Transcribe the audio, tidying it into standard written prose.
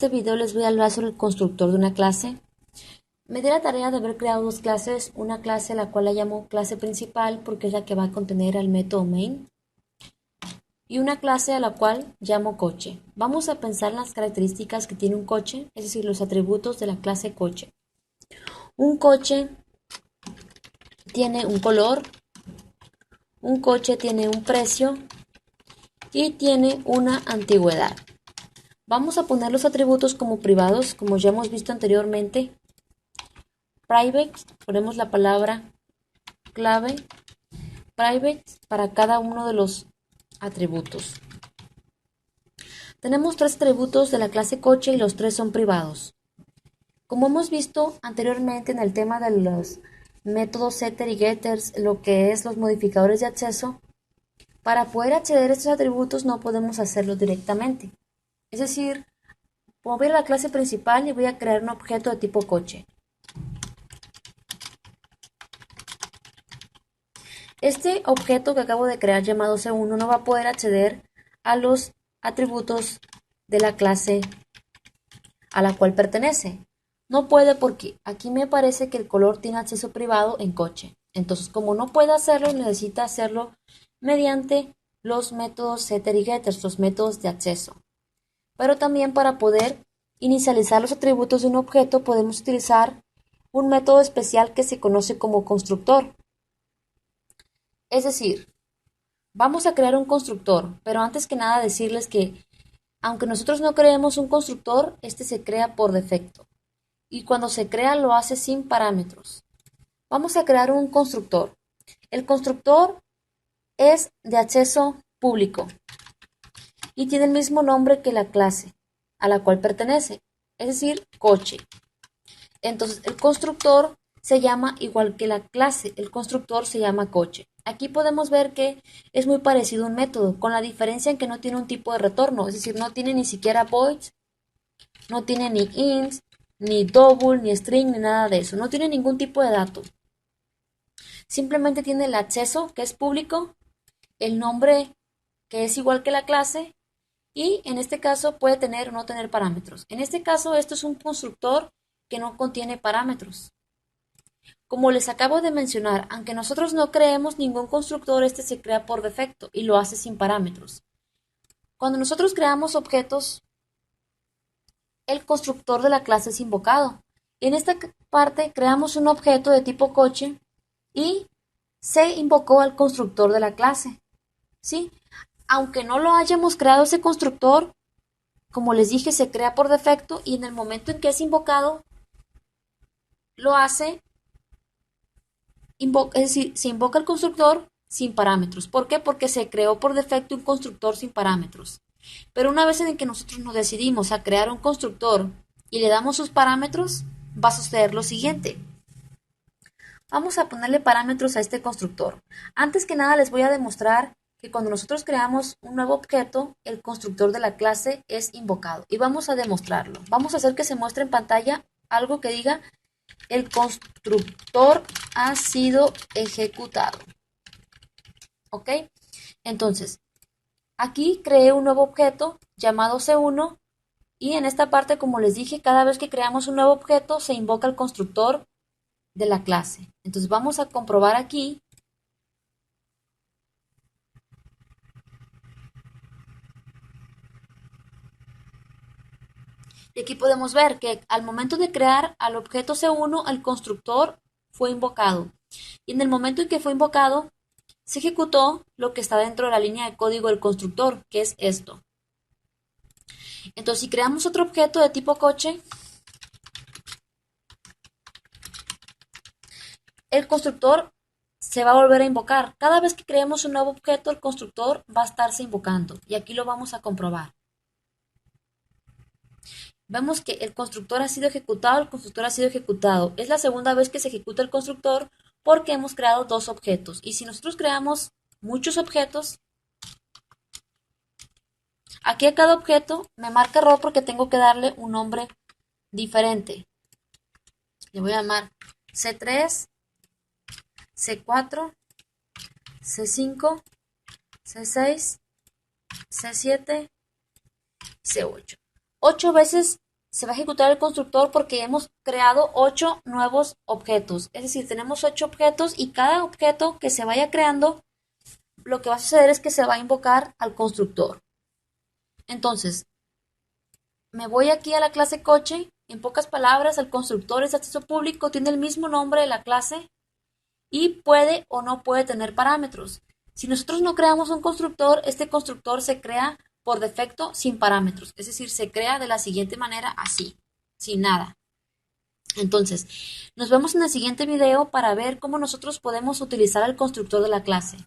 Este video les voy a hablar sobre el constructor de una clase. Me di la tarea de haber creado dos clases, una clase a la cual la llamo clase principal porque es la que va a contener el método main y una clase a la cual llamo coche. Vamos a pensar en las características que tiene un coche, es decir, los atributos de la clase coche. Un coche tiene un color, un coche tiene un precio y tiene una antigüedad. Vamos a poner los atributos como privados, como ya hemos visto anteriormente. Private, ponemos la palabra clave private para cada uno de los atributos. Tenemos tres atributos de la clase coche y los tres son privados. Como hemos visto anteriormente en el tema de los métodos setter y getters, lo que es los modificadores de acceso, para poder acceder a estos atributos no podemos hacerlo directamente. Es decir, voy a la clase principal y voy a crear un objeto de tipo coche. Este objeto que acabo de crear llamado C1 no va a poder acceder a los atributos de la clase a la cual pertenece. No puede porque aquí me parece que el color tiene acceso privado en coche. Entonces, como no puede hacerlo, necesita hacerlo mediante los métodos setter y getters, los métodos de acceso. Pero también para poder inicializar los atributos de un objeto podemos utilizar un método especial que se conoce como constructor. Es decir, vamos a crear un constructor, pero antes que nada decirles que aunque nosotros no creemos un constructor, este se crea por defecto. Y cuando se crea lo hace sin parámetros. Vamos a crear un constructor. El constructor es de acceso público y tiene el mismo nombre que la clase a la cual pertenece, es decir, coche. Entonces el constructor se llama igual que la clase, el constructor se llama coche. Aquí podemos ver que es muy parecido a un método, con la diferencia en que no tiene un tipo de retorno, es decir, no tiene ni siquiera voids, no tiene ni int, ni double, ni string, ni nada de eso, no tiene ningún tipo de dato. Simplemente tiene el acceso, que es público, el nombre, que es igual que la clase, y en este caso puede tener o no tener parámetros. En este caso, esto es un constructor que no contiene parámetros. Como les acabo de mencionar, aunque nosotros no creemos ningún constructor, este se crea por defecto y lo hace sin parámetros. Cuando nosotros creamos objetos, el constructor de la clase es invocado. En esta parte creamos un objeto de tipo coche y se invocó al constructor de la clase. ¿Sí? Aunque no lo hayamos creado ese constructor, como les dije, se crea por defecto y en el momento en que es invocado, lo hace es decir, se invoca el constructor sin parámetros. ¿Por qué? Porque se creó por defecto un constructor sin parámetros. Pero una vez en que nosotros nos decidimos a crear un constructor y le damos sus parámetros, va a suceder lo siguiente. Vamos a ponerle parámetros a este constructor. Antes que nada les voy a demostrar que cuando nosotros creamos un nuevo objeto, el constructor de la clase es invocado. Y vamos a demostrarlo. Vamos a hacer que se muestre en pantalla algo que diga el constructor ha sido ejecutado. ¿Ok? Entonces, aquí creé un nuevo objeto llamado C1 y en esta parte, como les dije, cada vez que creamos un nuevo objeto se invoca el constructor de la clase. Entonces vamos a comprobar aquí. Y aquí podemos ver que al momento de crear al objeto C1, el constructor fue invocado. Y en el momento en que fue invocado, se ejecutó lo que está dentro de la línea de código del constructor, que es esto. Entonces, si creamos otro objeto de tipo coche, el constructor se va a volver a invocar. Cada vez que creemos un nuevo objeto, el constructor va a estarse invocando. Y aquí lo vamos a comprobar. Vemos que el constructor ha sido ejecutado, el constructor ha sido ejecutado. Es la segunda vez que se ejecuta el constructor porque hemos creado dos objetos. Y si nosotros creamos muchos objetos, aquí a cada objeto me marca error porque tengo que darle un nombre diferente. Le voy a llamar C3, C4, C5, C6, C7, C8. 8 veces se va a ejecutar el constructor porque hemos creado 8 nuevos objetos. Es decir, tenemos 8 objetos y cada objeto que se vaya creando, lo que va a suceder es que se va a invocar al constructor. Entonces, me voy aquí a la clase coche. En pocas palabras, el constructor es de acceso público, tiene el mismo nombre de la clase y puede o no puede tener parámetros. Si nosotros no creamos un constructor, este constructor se crea por defecto sin parámetros. Es decir, se crea de la siguiente manera, así, sin nada. Entonces, nos vemos en el siguiente video para ver cómo nosotros podemos utilizar el constructor de la clase.